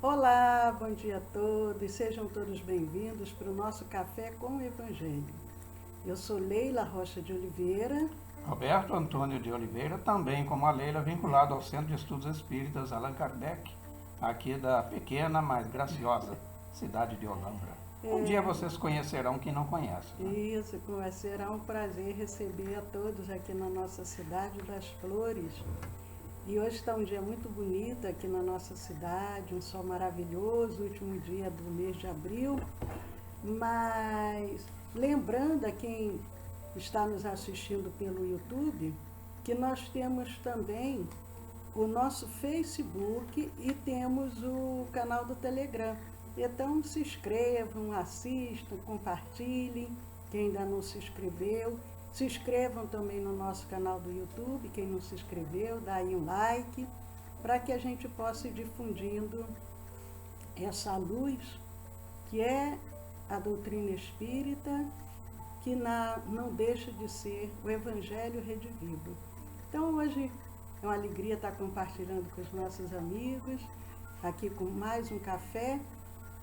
Olá, bom dia a todos, sejam todos bem-vindos para o nosso Café com o Evangelho. Eu sou Leila Rocha de Oliveira. Roberto Antônio de Oliveira, também como a Leila, vinculado ao Centro de Estudos Espíritas Allan Kardec, aqui da pequena, mas graciosa cidade de Olambra. Um dia vocês conhecerão quem não conhece. Né? Isso, será um prazer receber a todos aqui na nossa cidade das Flores. E hoje está um dia muito bonito aqui na nossa cidade, um sol maravilhoso, último dia do mês de abril. Mas lembrando a quem está nos assistindo pelo YouTube, que nós temos também o nosso Facebook e temos o canal do Telegram. Então se inscrevam, assistam, compartilhem, quem ainda não se inscreveu. Se inscrevam também no nosso canal do YouTube, quem não se inscreveu, dá aí um like, para que a gente possa ir difundindo essa luz que é a doutrina espírita, que não deixa de ser o Evangelho redivivo. Então hoje é uma alegria estar compartilhando com os nossos amigos, aqui com mais um café.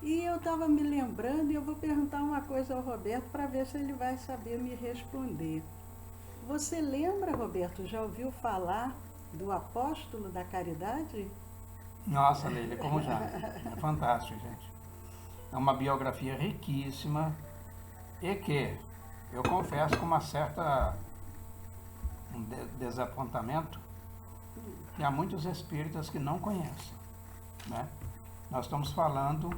E eu estava me lembrando e eu vou perguntar uma coisa ao Roberto para ver se ele vai saber me responder. Você lembra, Roberto, já ouviu falar do apóstolo da caridade? Nossa, Leila, como já? É fantástico, gente. É uma biografia riquíssima e que, eu confesso, com uma certa desapontamento, que há muitos espíritas que não conhecem. Né? Nós estamos falando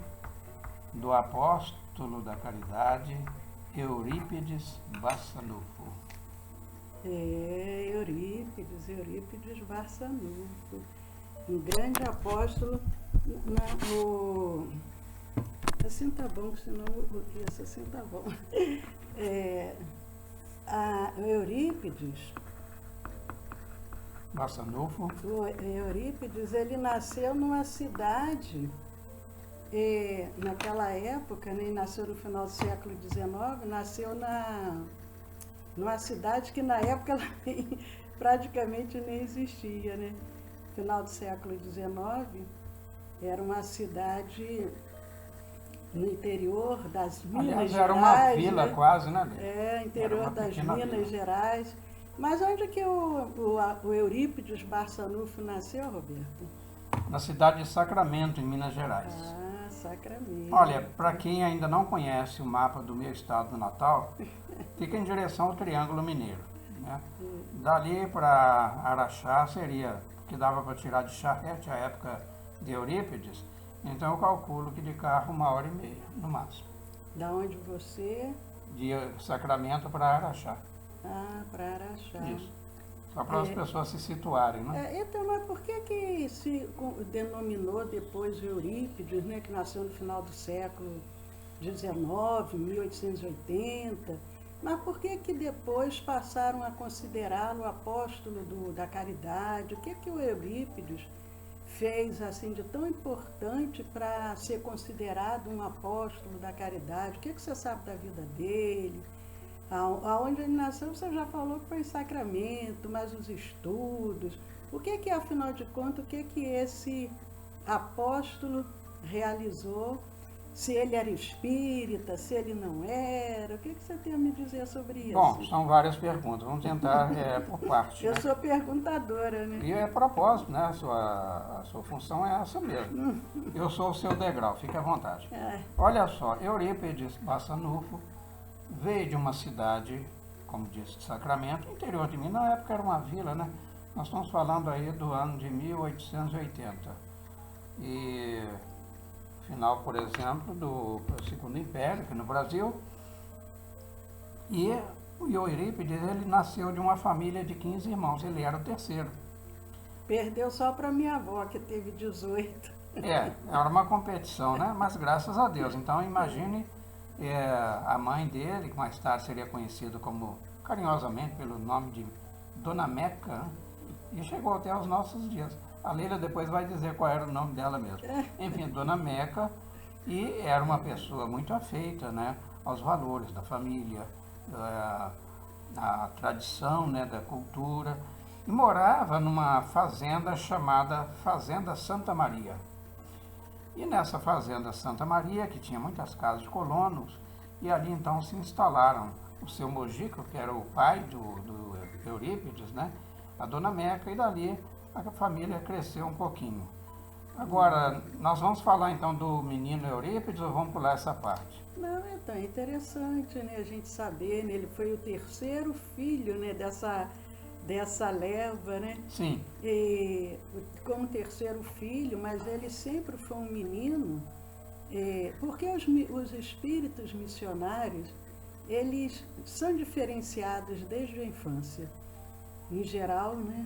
do apóstolo da caridade, Eurípides Barçanufo. Eurípides Barçanufo, um grande apóstolo. Assim tá bom, senão isso assim tá bom. Eurípides Barçanufo. Eurípides, ele nasceu numa cidade. Naquela época, né, nasceu no final do século XIX, nasceu numa cidade que na época ela praticamente nem existia, né? Final do século XIX, era uma cidade no interior das Minas Gerais. Era uma vila, né? Quase, né? Interior das Minas Gerais. Mas onde que o Eurípides Barçanufo nasceu, Roberto? Na cidade de Sacramento, em Minas Gerais. Sacramento. Olha, para quem ainda não conhece o mapa do meu estado natal, fica em direção ao Triângulo Mineiro. Né? Dali para Araxá seria, que dava para tirar de charrete a época de Eurípides, então eu calculo que de carro 1h30, no máximo. Da onde você? De Sacramento para Araxá. Para Araxá. Isso. Só para as pessoas se situarem, né? Então, mas por que se denominou depois Eurípides, né, que nasceu no final do século XIX, 1880, mas por que depois passaram a considerá-lo apóstolo da caridade? O que o Eurípides fez assim de tão importante para ser considerado um apóstolo da caridade? O que você sabe da vida dele? Aonde ele nasceu, você já falou que foi em Sacramento, mas os estudos. O que afinal de contas, o que esse apóstolo realizou? Se ele era espírita, se ele não era? O que você tem a me dizer sobre isso? Bom, são várias perguntas. Vamos tentar por parte. Eu sou perguntadora, né? E é propósito, né? A sua função é essa mesmo. Eu sou o seu degrau, fique à vontade. Olha só, Eurípides Barçanufo veio de uma cidade, como disse, de Sacramento, interior de Minas. Na época era uma vila, né? Nós estamos falando aí do ano de 1880. E final, por exemplo, do Segundo Império, aqui no Brasil. E o Eurípides, ele nasceu de uma família de 15 irmãos, ele era o terceiro. Perdeu só para minha avó, que teve 18. Era uma competição, né? Mas graças a Deus. Então imagine a mãe dele, que mais tarde seria conhecida como, carinhosamente, pelo nome de Dona Meca, né? E chegou até os nossos dias. A Leila depois vai dizer qual era o nome dela mesmo. Enfim, Dona Meca, e era uma pessoa muito afeita, né, aos valores da família, à tradição, né, da cultura, e morava numa fazenda chamada Fazenda Santa Maria. E nessa fazenda Santa Maria, que tinha muitas casas de colonos, e ali então se instalaram o seu Mojico, que era o pai do Eurípides, né? A dona Meca, e dali a família cresceu um pouquinho. Agora, nós vamos falar então do menino Eurípides ou vamos pular essa parte? Não, então é interessante, né, a gente saber, né, ele foi o terceiro filho, né, dessa leva, né? Sim. E, como terceiro filho, mas ele sempre foi um menino, porque os espíritos missionários, eles são diferenciados desde a infância. Em geral, né,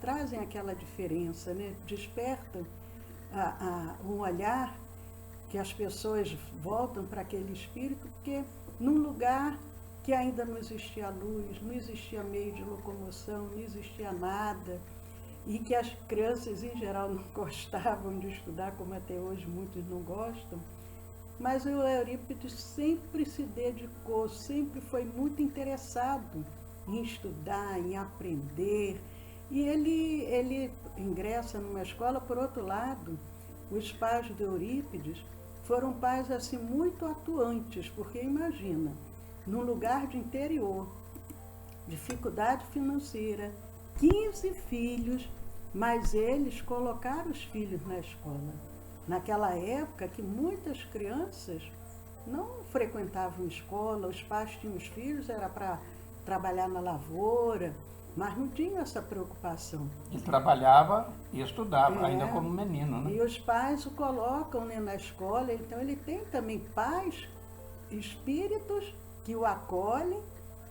trazem aquela diferença, né, despertam um olhar que as pessoas voltam para aquele espírito, porque num lugar que ainda não existia luz, não existia meio de locomoção, não existia nada, e que as crianças em geral não gostavam de estudar, como até hoje muitos não gostam, mas o Eurípides sempre se dedicou, sempre foi muito interessado em estudar, em aprender, e ele ingressa numa escola. Por outro lado, os pais do Eurípides foram pais assim muito atuantes, porque imagina, num lugar de interior, dificuldade financeira, 15 filhos, mas eles colocaram os filhos na escola. Naquela época que muitas crianças não frequentavam escola, os pais tinham os filhos, era para trabalhar na lavoura, mas não tinha essa preocupação. Ele trabalhava e estudava, ainda como menino, né? E os pais o colocam, né, na escola, então ele tem também pais, espíritos que o acolhem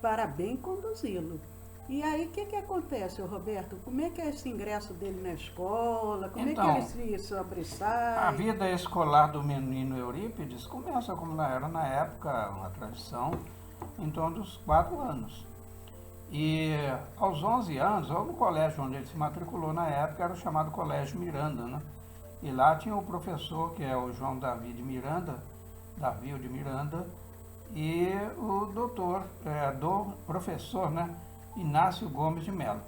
para bem conduzi-lo. E aí, o que acontece, Roberto? Como é que é esse ingresso dele na escola? Como então, é que ele se sobressai? A vida escolar do menino Eurípides começa, como era na época, uma tradição, em torno dos 4 anos. E aos 11 anos, ou no colégio onde ele se matriculou na época, era o chamado Colégio Miranda, né? E lá tinha o professor, que é o João Davi de Miranda, e o professor, né, Inácio Gomes de Melo.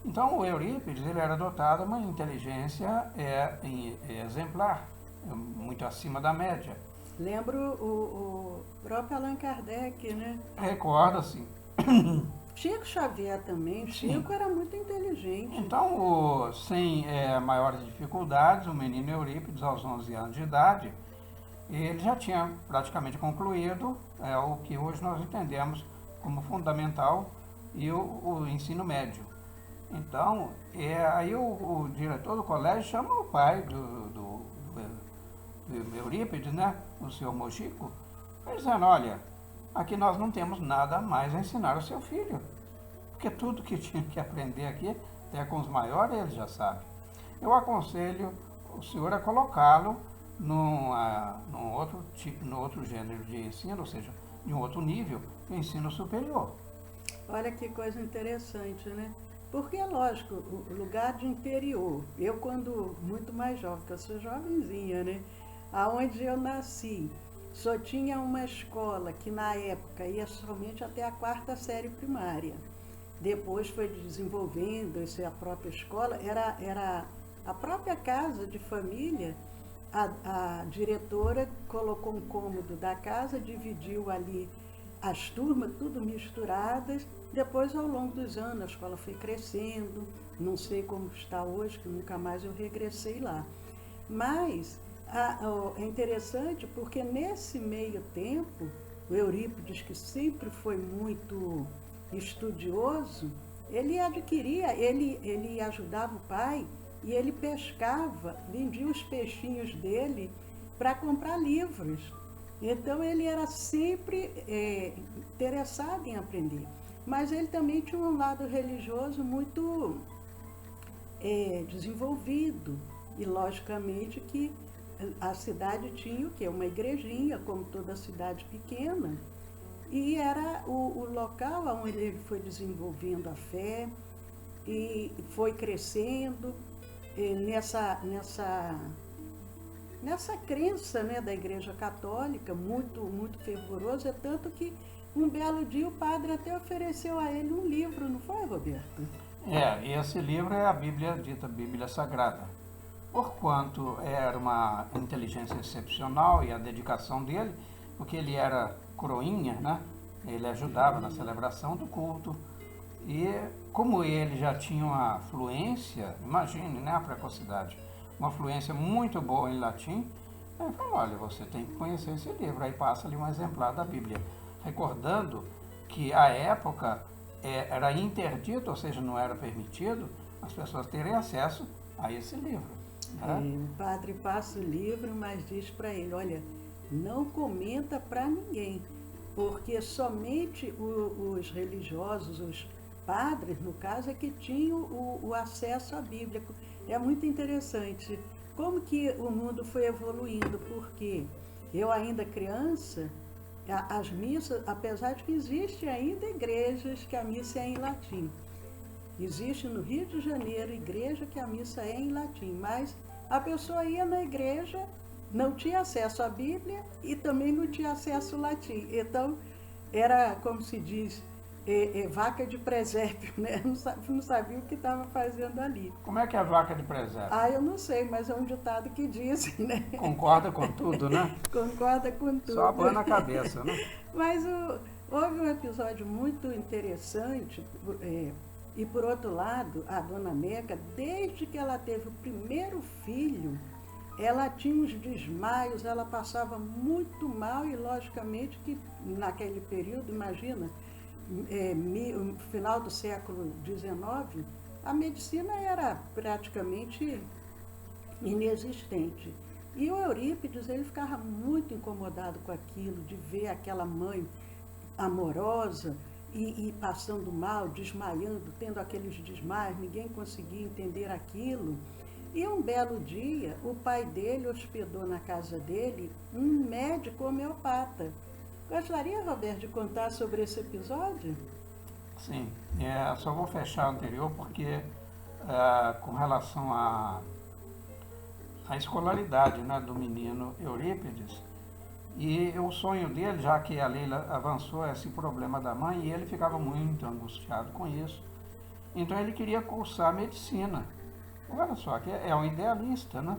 Então o Eurípides, ele era dotado de uma inteligência exemplar, muito acima da média. Lembro o próprio Allan Kardec, né? Recorda-se. Chico Xavier também, Chico era muito inteligente. Então, sem maiores dificuldades, o menino Eurípides, aos 11 anos de idade, ele já tinha praticamente concluído o que hoje nós entendemos como fundamental e o ensino médio. Então, aí o diretor do colégio chama o pai do Eurípides, né, o senhor Mojico, dizendo: olha, aqui nós não temos nada mais a ensinar ao seu filho, porque tudo que tinha que aprender aqui, até com os maiores, ele já sabe. Eu aconselho o senhor a colocá-lo num outro gênero de ensino, ou seja, de um outro nível, de ensino superior. Olha que coisa interessante, né? Porque é lógico, o lugar de interior, eu quando muito mais jovem, porque eu sou jovenzinha, né? Aonde eu nasci, só tinha uma escola que na época ia somente até a 4ª série primária. Depois foi desenvolvendo a própria escola, era a própria casa de família. A diretora colocou um cômodo da casa, dividiu ali as turmas, tudo misturadas. Depois, ao longo dos anos, a escola foi crescendo, não sei como está hoje, que nunca mais eu regressei lá. Mas é interessante porque nesse meio tempo, o Eurípides, que sempre foi muito estudioso, ele ajudava o pai e ele pescava, vendia os peixinhos dele para comprar livros. Então ele era sempre interessado em aprender. Mas ele também tinha um lado religioso muito desenvolvido. E logicamente que a cidade tinha o quê? Uma igrejinha, como toda cidade pequena. E era o local onde ele foi desenvolvendo a fé e foi crescendo nessa crença, né, da Igreja Católica, muito, muito fervoroso. É tanto que um belo dia o padre até ofereceu a ele um livro, não foi, Roberto? Esse livro é a Bíblia, dita Bíblia Sagrada. porquanto era uma inteligência excepcional e a dedicação dele, porque ele era coroinha, né? Ele ajudava na celebração do culto. E como ele já tinha uma fluência, imagine, né, a precocidade, uma fluência muito boa em latim, ele falou, olha, você tem que conhecer esse livro. Aí passa ali um exemplar da Bíblia, recordando que à época era interdito, ou seja, não era permitido as pessoas terem acesso a esse livro. Né? O padre passa o livro, mas diz para ele, olha, não comenta para ninguém, porque somente os religiosos, os padres, no caso, é que tinham o acesso à Bíblia. É muito interessante como que o mundo foi evoluindo, porque eu ainda criança, as missas, apesar de que existe ainda igrejas que a missa é em latim. Existe no Rio de Janeiro igreja que a missa é em latim, mas a pessoa ia na igreja, não tinha acesso à Bíblia e também não tinha acesso ao latim. Então, era, como se diz, vaca de presépio, né? Não sabia o que estava fazendo ali. Como é que é a vaca de presépio? Eu não sei, mas é um ditado que dizem, né? Concorda com tudo, né? Concorda com tudo. Só abana a cabeça, né? Mas houve um episódio muito interessante, e por outro lado, a dona Meca, desde que ela teve o primeiro filho, ela tinha uns desmaios, ela passava muito mal e logicamente que naquele período, imagina, final do século XIX, a medicina era praticamente inexistente. E o Eurípides, ele ficava muito incomodado com aquilo, de ver aquela mãe amorosa e passando mal, desmaiando, tendo aqueles desmaios, ninguém conseguia entender aquilo. E um belo dia, o pai dele hospedou na casa dele um médico homeopata. Gostaria, Roberto, de contar sobre esse episódio? Sim, só vou fechar o anterior porque com relação à escolaridade, né, do menino Eurípides, e o sonho dele, já que a Leila avançou esse problema da mãe, e ele ficava muito angustiado com isso, então ele queria cursar medicina. Olha só, que é um idealista, né?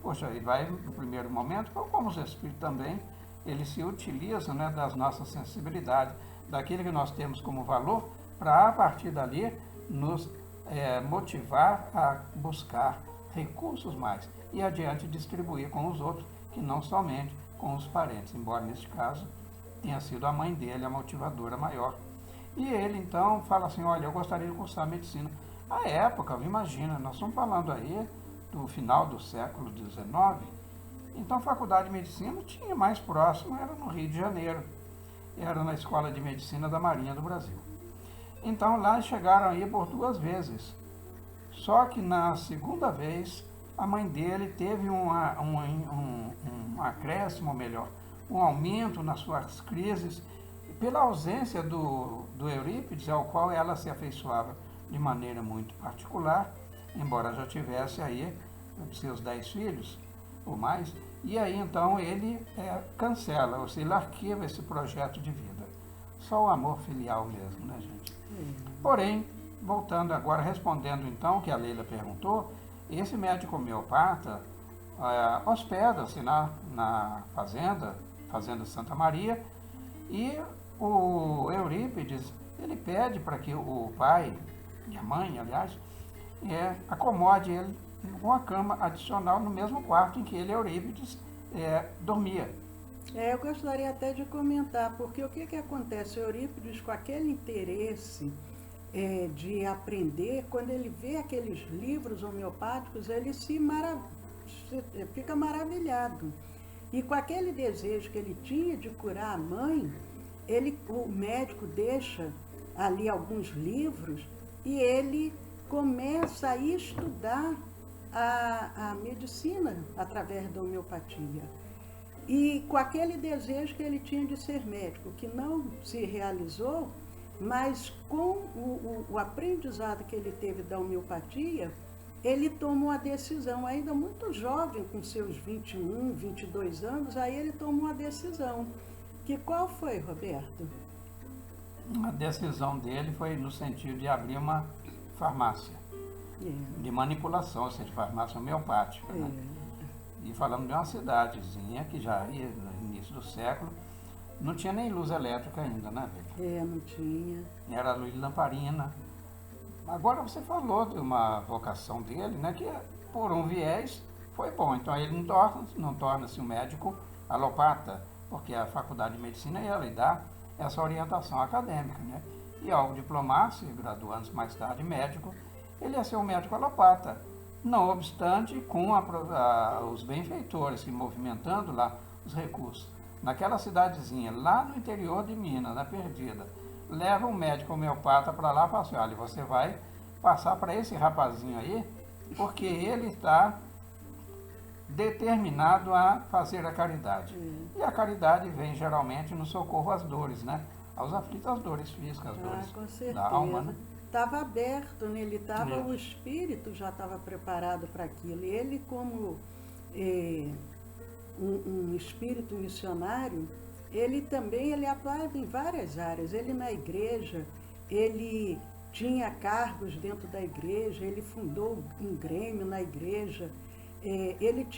Poxa, ele vai no primeiro momento, como os espíritos também, ele se utiliza, né, das nossas sensibilidades, daquilo que nós temos como valor, para a partir dali nos motivar a buscar recursos mais e adiante distribuir com os outros, que não somente com os parentes, embora neste caso tenha sido a mãe dele a motivadora maior. E ele então fala assim, olha, eu gostaria de cursar medicina. À época, imagina, nós estamos falando aí do final do século XIX, então a faculdade de medicina tinha mais próximo, era no Rio de Janeiro, era na Escola de Medicina da Marinha do Brasil. Então lá chegaram aí por 2 vezes, só que na segunda vez a mãe dele teve um acréscimo, ou melhor, um aumento nas suas crises, pela ausência do Eurípides, ao qual ela se afeiçoava de maneira muito particular, embora já tivesse aí seus 10 filhos ou mais, e aí então ele cancela, ou seja, ele arquiva esse projeto de vida. Só o amor filial mesmo, né, gente? Porém, voltando agora, respondendo então o que a Leila perguntou, esse médico homeopata hospeda-se na fazenda Santa Maria, e o Eurípides, ele pede para que o pai, e a mãe, aliás, acomode ele com uma cama adicional no mesmo quarto em que ele, Eurípides, dormia. Eu gostaria até de comentar, porque o que acontece? O Eurípides, com aquele interesse de aprender, quando ele vê aqueles livros homeopáticos, ele fica maravilhado. E com aquele desejo que ele tinha de curar a mãe, o médico deixa ali alguns livros e ele começa a estudar a medicina através da homeopatia. E com aquele desejo que ele tinha de ser médico, que não se realizou, mas com o aprendizado que ele teve da homeopatia, ele tomou a decisão, ainda muito jovem, com seus 21, 22 anos, aí ele tomou a decisão. Que qual foi, Roberto? A decisão dele foi no sentido de abrir uma farmácia. de manipulação, ou seja, de farmácia homeopática. Né? E falamos de uma cidadezinha que já ia no início do século, não tinha nem luz elétrica ainda, né, Vicky? Não tinha. Era luz de lamparina. Agora você falou de uma vocação dele, né, que por um viés foi bom. Então ele não torna-se um médico alopata, porque a faculdade de medicina ia lhe dar essa orientação acadêmica, né? E ao diplomar-se, graduando-se mais tarde médico, ele ia ser um médico alopata. Não obstante, com os benfeitores que movimentando lá os recursos, naquela cidadezinha, lá no interior de Minas, na Perdida, leva um médico homeopata para lá e fala assim, olha, você vai passar para esse rapazinho aí, porque ele está determinado a fazer a caridade. E a caridade vem geralmente no socorro às dores, né? Aos aflitos, às dores físicas, às dores da alma, né? Estava aberto, né? Ele estava, o espírito já estava preparado para aquilo. E ele, como um espírito missionário, ele atuava em várias áreas. Ele na igreja, ele tinha cargos dentro da igreja, ele fundou um grêmio na igreja, ele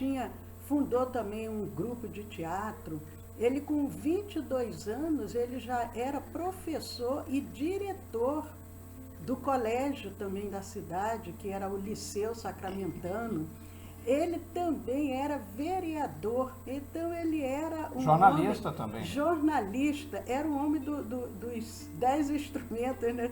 fundou também um grupo de teatro. Ele, com 22 anos, ele já era professor e diretor do colégio também da cidade, que era o Liceu Sacramentano. Ele também era vereador, então ele era um jornalista homem, também. Jornalista, era um homem dos 10 instrumentos, né?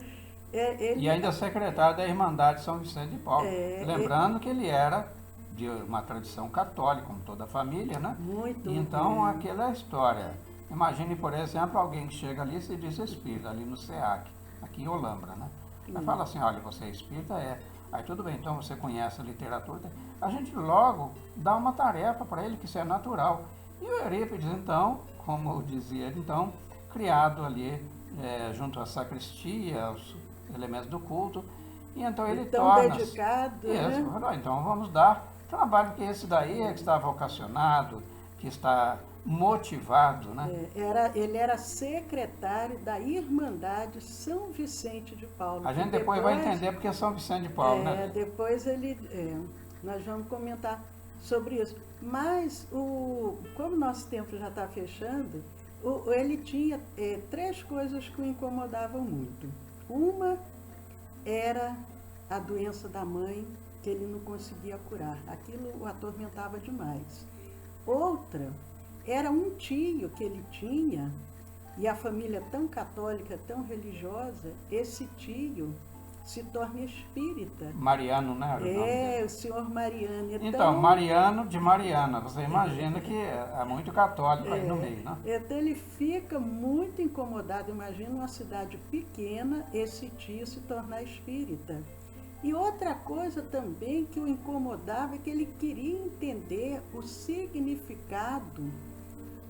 E ainda secretário da Irmandade São Vicente de Paulo. Lembrando que ele era de uma tradição católica, como toda a família, né? Muito. Então, aquela história. Imagine, por exemplo, alguém que chega ali e se diz espírita, ali no SEAC, aqui em Olambra, né? Aí fala assim, olha, você é espírita? Aí tudo bem, então você conhece a literatura. A gente logo dá uma tarefa para ele, que isso é natural. E o Eurípides, então, como dizia ele, então, criado ali junto à sacristia, aos elementos do culto, e então ele torna-se dedicado, né? Falou, então vamos dar trabalho, que esse daí é que está vocacionado, que está motivado, né? Ele era secretário da Irmandade São Vicente de Paulo. A gente depois vai entender porque é São Vicente de Paulo, né? Depois nós vamos comentar sobre isso. Mas, como nosso tempo já está fechando, ele tinha 3 coisas que o incomodavam muito. Uma era a doença da mãe, que ele não conseguia curar. Aquilo o atormentava demais. Outra era um tio que ele tinha, e a família tão católica, tão religiosa, esse tio se torna espírita. Mariano, né? O senhor Mariano. Então, Mariano de Mariana, você imagina que é muito católico aí no meio, né? Então ele fica muito incomodado. Imagina uma cidade pequena, esse tio se tornar espírita. E outra coisa também que o incomodava é que ele queria entender o significado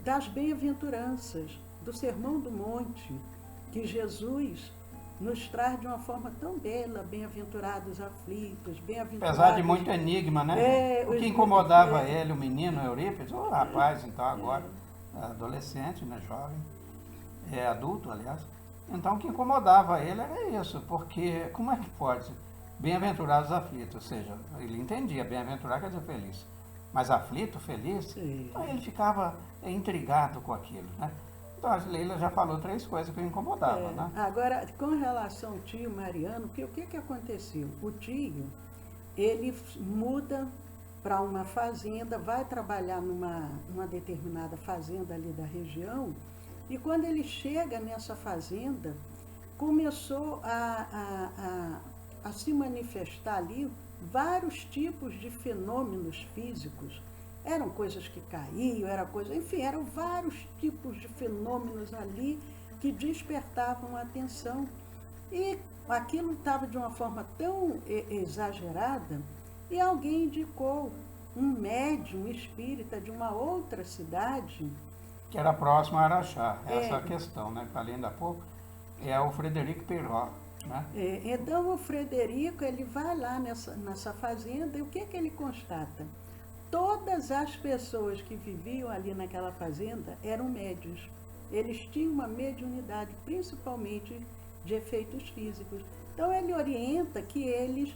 das bem-aventuranças, do Sermão do Monte, que Jesus nos traz de uma forma tão bela, bem-aventurados aflitos, bem-aventurados... Apesar de muito enigma, né? O que incomodava ele, o menino Eurípides, o rapaz, então agora, adolescente, né, jovem, adulto, aliás. Então o que incomodava ele era isso, porque como é que pode... Bem-aventurados aflitos, ou seja, ele entendia, bem-aventurado quer dizer feliz. Mas aflito, feliz, então ele ficava intrigado com aquilo, né? Então a Leila já falou 3 coisas que o incomodavam, né? Agora, com relação ao tio Mariano, o que aconteceu? O tio, ele muda para uma fazenda, vai trabalhar numa determinada fazenda ali da região, e quando ele chega nessa fazenda, começou a se manifestar ali vários tipos de fenômenos físicos. Eram coisas que caíam, eram vários tipos de fenômenos ali que despertavam a atenção. E aquilo estava de uma forma tão exagerada, e alguém indicou um médium espírita de uma outra cidade. Que era próximo a Araxá, essa questão, né? Falei ainda há pouco, é o Frederico Perrot. Né? Então o Frederico, ele vai lá nessa fazenda, e o que ele constata? Todas as pessoas que viviam ali naquela fazenda eram médiuns. Eles tinham uma mediunidade, principalmente de efeitos físicos. Então ele orienta que eles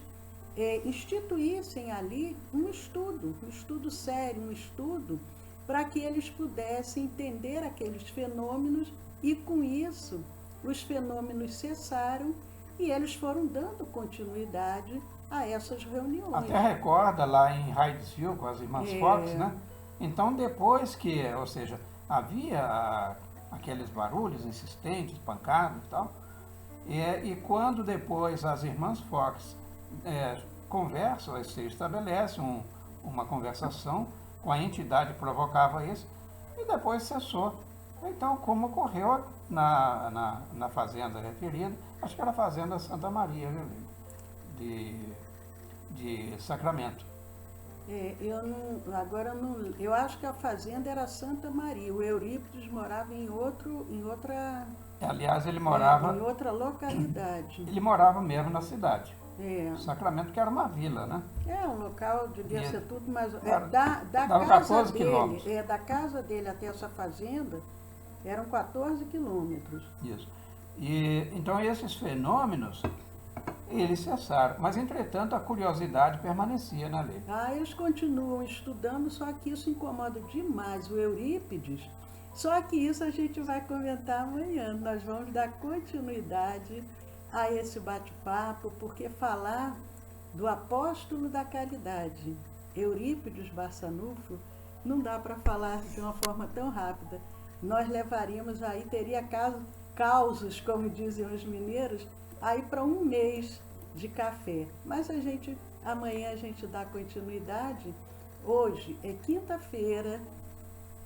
instituíssem ali um estudo sério, um estudo para que eles pudessem entender aqueles fenômenos e, com isso, os fenômenos cessaram e eles foram dando continuidade a essas reuniões. Até recorda lá em Hydesville com as irmãs Fox, né? Então, depois que, ou seja, havia aqueles barulhos insistentes, pancadas e tal, e quando depois as irmãs Fox conversam, ou seja, estabelecem uma conversação com a entidade que provocava isso, e depois cessou. Então, como ocorreu na fazenda referida, acho que era a Fazenda Santa Maria, de Sacramento. Eu acho que a fazenda era Santa Maria. O Eurípides morava em outra. Aliás, ele morava em outra localidade. Ele morava mesmo na cidade. Sacramento, que era uma vila, né? Um local devia ser tudo mais. Dava 14 quilômetros. Da casa dele até essa fazenda eram 14 quilômetros. Isso. E então esses fenômenos eles cessaram, mas entretanto a curiosidade permanecia na lei. Eles continuam estudando, só que isso incomoda demais o Eurípides. Só que isso a gente vai comentar amanhã. Nós vamos dar continuidade a esse bate-papo, porque falar do apóstolo da caridade, Eurípides Barçanufo, não dá para falar de uma forma tão rápida. Nós levaríamos aí, teria causos, como dizem os mineiros, aí para um mês de café. Mas amanhã a gente dá continuidade. Hoje é quinta-feira,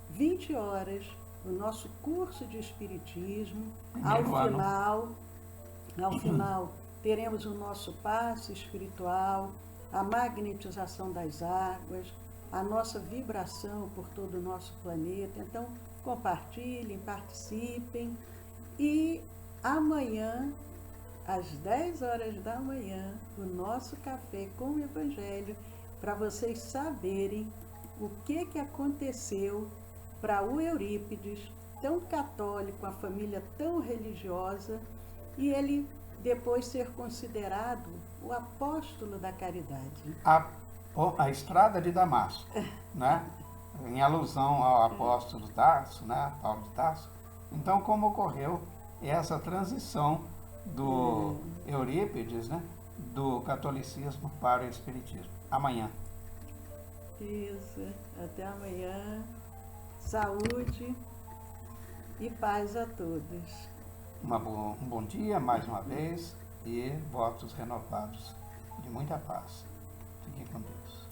20 horas, o nosso curso de Espiritismo. Ao final, teremos o nosso passe espiritual, a magnetização das águas, a nossa vibração por todo o nosso planeta. Então, compartilhem, participem. E amanhã, às 10 horas da manhã, o nosso café com o Evangelho, para vocês saberem o que aconteceu para o Eurípides, tão católico, a família tão religiosa, e ele depois ser considerado o apóstolo da caridade. A estrada de Damasco, né? Em alusão ao apóstolo Tarso, né? Paulo de Tarso. Então, como ocorreu essa transição do Eurípides, né? Do catolicismo para o espiritismo. Amanhã. Isso. Até amanhã. Saúde e paz a todos. Um bom dia mais uma vez e votos renovados de muita paz. Fiquem com Deus.